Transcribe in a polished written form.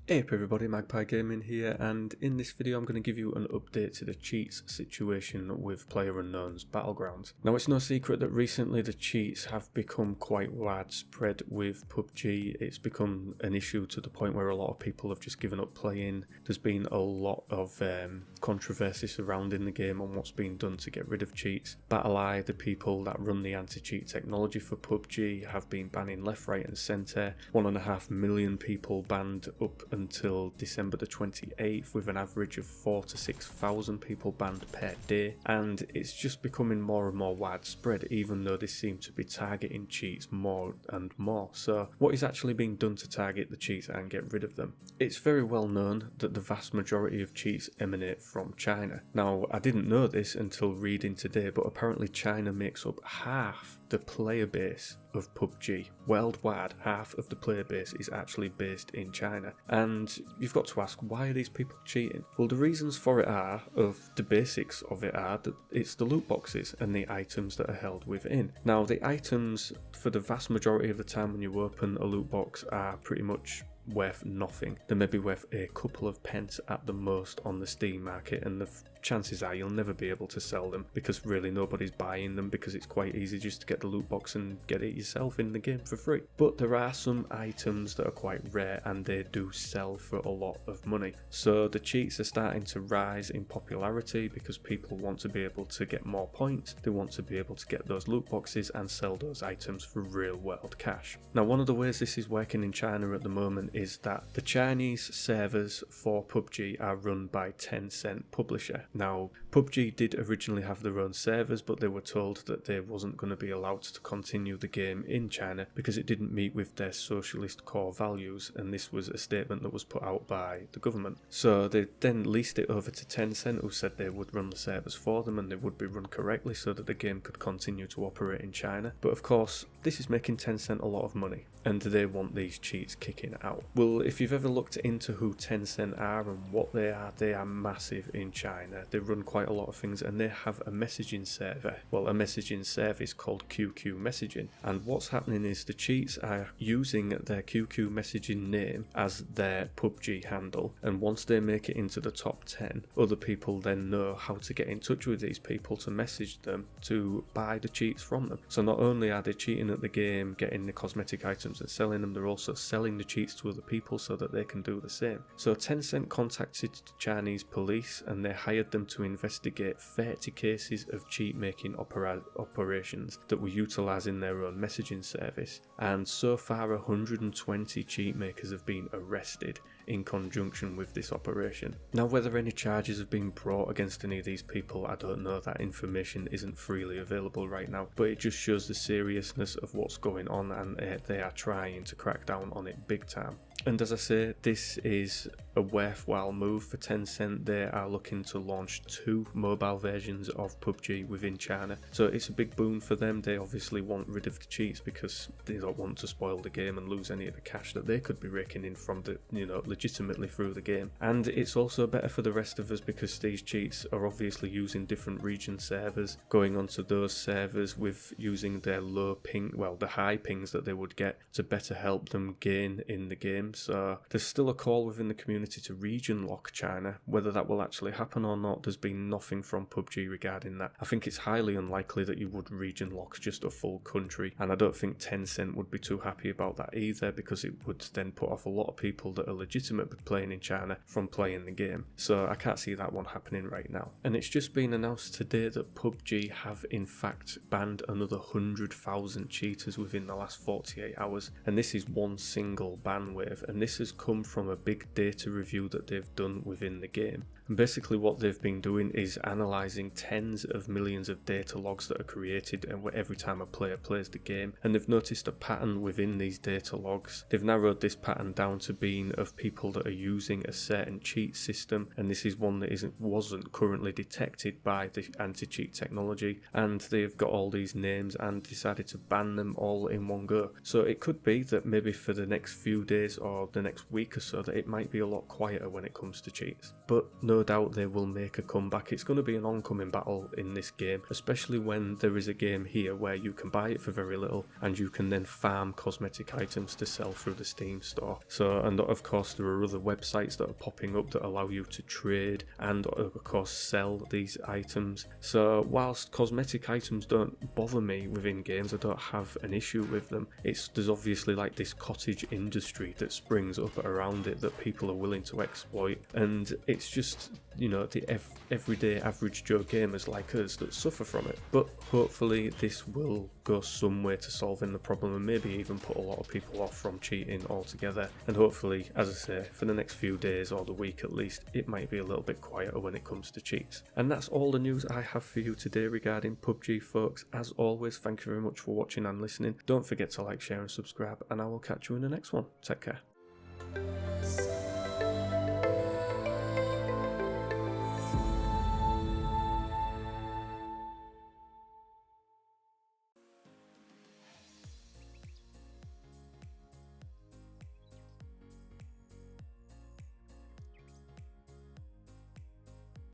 Hey up everybody, Magpie Gaming here, and in this video I'm going to give you an update to the cheats situation with PlayerUnknown's Battlegrounds. Now it's no secret that recently the cheats have become quite widespread with PUBG. It's become an issue to the point where a lot of people have just given up playing. There's been a lot of controversy surrounding the game on what's been done to get rid of cheats. BattleEye, the people that run the anti-cheat technology for PUBG, have been banning left, right and centre. 1.5 million people banned up until December the 28th, with an average of 4,000 to 6,000 people banned per day, and it's just becoming more and more widespread, even though they seem to be targeting cheats more and more. So what is actually being done to target the cheats and get rid of them? It's very well known that the vast majority of cheats emanate from China. Now I didn't know this until reading today, but apparently China makes up half the player base of PUBG. Worldwide, half of the player base is actually based in China. And you've got to ask, why are these people cheating? Well, the reasons for it are, the basics of it are, that it's the loot boxes and the items that are held within. Now, the items, for the vast majority of the time when you open a loot box, are pretty much worth nothing. They may be worth a couple of pence at the most on the Steam market, and the chances are you'll never be able to sell them because really nobody's buying them, because it's quite easy just to get the loot box and get it yourself in the game for free. But there are some items that are quite rare and they do sell for a lot of money. So the cheats are starting to rise in popularity because people want to be able to get more points, they want to be able to get those loot boxes and sell those items for real world cash. Now, one of the ways this is working in China at the moment is that the Chinese servers for PUBG are run by Tencent publisher. Now, PUBG did originally have their own servers, but they were told that they wasn't going to be allowed to continue the game in China because it didn't meet with their socialist core values, and this was a statement that was put out by the government. So they then leased it over to Tencent, who said they would run the servers for them and they would be run correctly so that the game could continue to operate in China. But of course, this is making Tencent a lot of money, and they want these cheats kicking out. Well, if you've ever looked into who Tencent are and what they are massive in China. They run quite a lot of things, and they have a messaging server, well, a messaging service called QQ Messaging. And what's happening is the cheats are using their QQ Messaging name as their PUBG handle, and once they make it into the top 10, other people then know how to get in touch with these people to message them to buy the cheats from them. So not only are they cheating at the game, getting the cosmetic items and selling them, they're also selling the cheats to other people so that they can do the same. So Tencent contacted the Chinese police and they hired them to investigate 30 cases of cheat making operations that were utilising their own messaging service, and so far 120 cheat makers have been arrested in conjunction with this operation. Now, whether any charges have been brought against any of these people, I don't know. That information isn't freely available right now, but it just shows the seriousness of what's going on, and they are trying to crack down on it big time. And as I say, this is a worthwhile move for Tencent. They are looking to launch 2 mobile versions of PUBG within China, so it's a big boon for them. They obviously want rid of the cheats because they don't want to spoil the game and lose any of the cash that they could be raking in from the, legitimately through the game. And it's also better for the rest of us because these cheats are obviously using different region servers, going onto those servers with using their low ping, well, the high pings that they would get to better help them gain in the game. So there's still a call within the community to region lock China. Whether that will actually happen or not, there's been nothing from PUBG regarding that. I think it's highly unlikely that you would region lock just a full country, and I don't think Tencent would be too happy about that either, because it would then put off a lot of people that are legitimately playing in China from playing the game. So I can't see that one happening right now. And it's just been announced today that PUBG have in fact banned another 100,000 cheaters within the last 48 hours, and this is one single ban wave. And this has come from a big data review that they've done within the game. And basically what they've been doing is analysing tens of millions of data logs that are created every time a player plays the game, and they've noticed a pattern within these data logs. They've narrowed this pattern down to being of people that are using a certain cheat system, and this is one that wasn't currently detected by the anti-cheat technology, and they've got all these names and decided to ban them all in one go. So it could be that maybe for the next few days or the next week or so that it might be a lot quieter when it comes to cheats. But no no doubt they will make a comeback. It's going to be an oncoming battle in this game, especially when there is a game here where you can buy it for very little and you can then farm cosmetic items to sell through the Steam store. So, and of course there are other websites that are popping up that allow you to trade and of course sell these items. So whilst cosmetic items don't bother me within games, I don't have an issue with them. There's obviously like this cottage industry that springs up around it that people are willing to exploit, and it's just, you know, the everyday average Joe gamers like us that suffer from it. But hopefully this will go some way to solving the problem and maybe even put a lot of people off from cheating altogether. And hopefully, as I say, for the next few days or the week at least, it might be a little bit quieter when it comes to cheats. And that's all the news I have for you today regarding PUBG, folks. As always, thank you very much for watching and listening. Don't forget to like, share and subscribe, and I will catch you in the next one. Take care.